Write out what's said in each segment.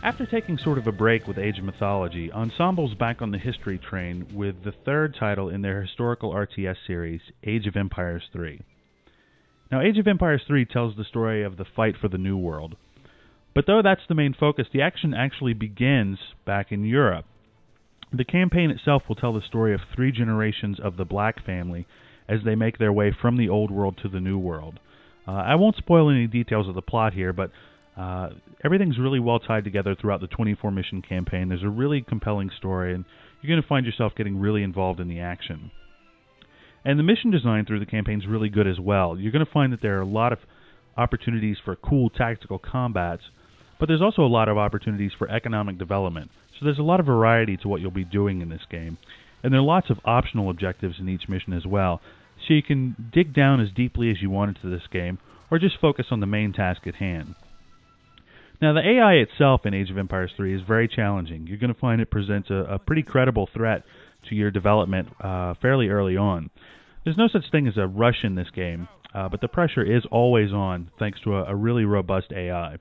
After taking sort of a break with Age of Mythology, Ensemble's back on the history train with the third title in their historical RTS series, Age of Empires 3. Now, Age of Empires 3 tells the story of the fight for the New World. But though that's the main focus, the action actually begins back in Europe. The campaign itself will tell the story of 3 generations of the Black family as they make their way from the Old World to the New World. I won't spoil any details of the plot here, but everything's really well tied together throughout the 24-mission campaign. There's a really compelling story, and you're going to find yourself getting really involved in the action. And the mission design through the campaign is really good as well. You're going to find that there are a lot of opportunities for cool tactical combats, but there's also a lot of opportunities for economic development. So there's a lot of variety to what you'll be doing in this game. And there are lots of optional objectives in each mission as well, so you can dig down as deeply as you want into this game, or just focus on the main task at hand. Now, the AI itself in Age of Empires 3 is very challenging. You're going to find it presents a pretty credible threat to your development fairly early on. There's no such thing as a rush in this game, but the pressure is always on thanks to a really robust AI.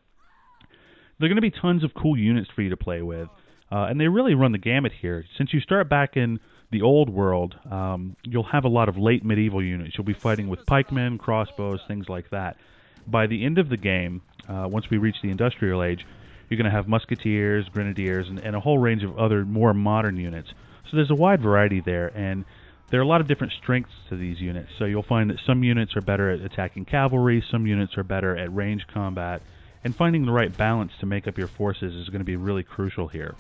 There are going to be tons of cool units for you to play with, and they really run the gamut here. Since you start back in the old world, you'll have a lot of late medieval units. You'll be fighting with pikemen, crossbows, things like that. By the end of the game, once we reach the industrial age, you're going to have musketeers, grenadiers, and a whole range of other more modern units. So there's a wide variety there, and there are a lot of different strengths to these units. So you'll find that some units are better at attacking cavalry, some units are better at range combat, and finding the right balance to make up your forces is going to be really crucial here.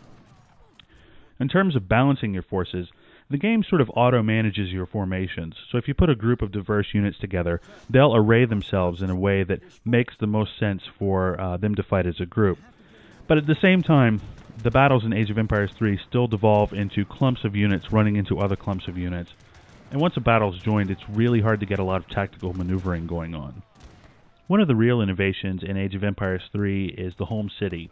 In terms of balancing your forces, the game sort of auto-manages your formations. So if you put a group of diverse units together, they'll array themselves in a way that makes the most sense for them to fight as a group. But at the same time, the battles in Age of Empires 3 still devolve into clumps of units running into other clumps of units. And once a battle's joined, it's really hard to get a lot of tactical maneuvering going on. One of the real innovations in Age of Empires 3 is the home city.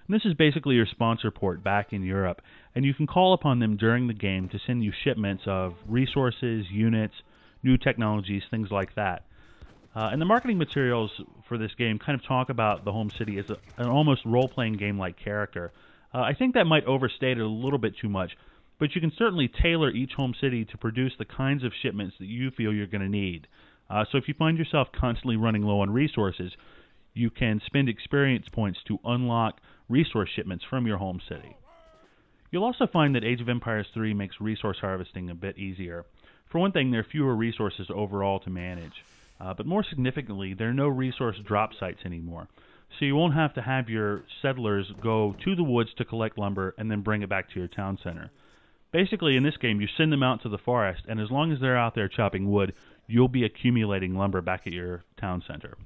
And this is basically your sponsor port back in Europe, and you can call upon them during the game to send you shipments of resources, units, new technologies, things like that. And the marketing materials for this game kind of talk about the home city as an almost role-playing game-like character. I think that might overstate it a little bit too much, but you can certainly tailor each home city to produce the kinds of shipments that you feel you're going to need. So if you find yourself constantly running low on resources, you can spend experience points to unlock resource shipments from your home city. You'll also find that Age of Empires 3 makes resource harvesting a bit easier. For one thing, there are fewer resources overall to manage. But more significantly, there are no resource drop sites anymore. So you won't have to have your settlers go to the woods to collect lumber and then bring it back to your town center. Basically, in this game, you send them out to the forest, and as long as they're out there chopping wood, you'll be accumulating lumber back at your town center.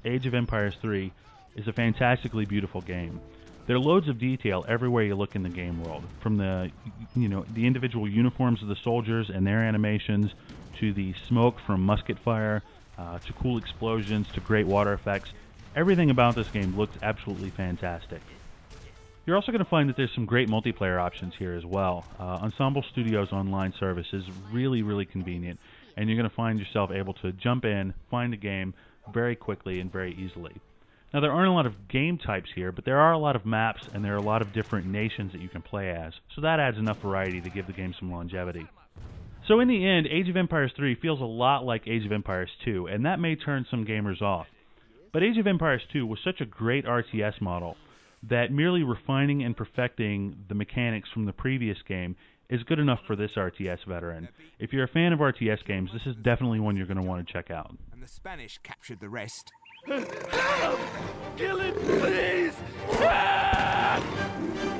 Age of Empires 3 is a fantastically beautiful game. There are loads of detail everywhere you look in the game world, from the individual uniforms of the soldiers and their animations, to the smoke from musket fire, to cool explosions, to great water effects. Everything about this game looks absolutely fantastic. You're also going to find that there's some great multiplayer options here as well. Ensemble Studios' online service is really, really convenient, and you're going to find yourself able to jump in, find a game very quickly and very easily. Now, there aren't a lot of game types here, but there are a lot of maps, and there are a lot of different nations that you can play as, so that adds enough variety to give the game some longevity. So in the end, Age of Empires 3 feels a lot like Age of Empires 2, and that may turn some gamers off. But Age of Empires 2 was such a great RTS model that merely refining and perfecting the mechanics from the previous game is good enough for this RTS veteran. If you're a fan of RTS games, this is definitely one you're going to want to check out. And the Spanish captured the rest. Help! Kill it, please! Ah!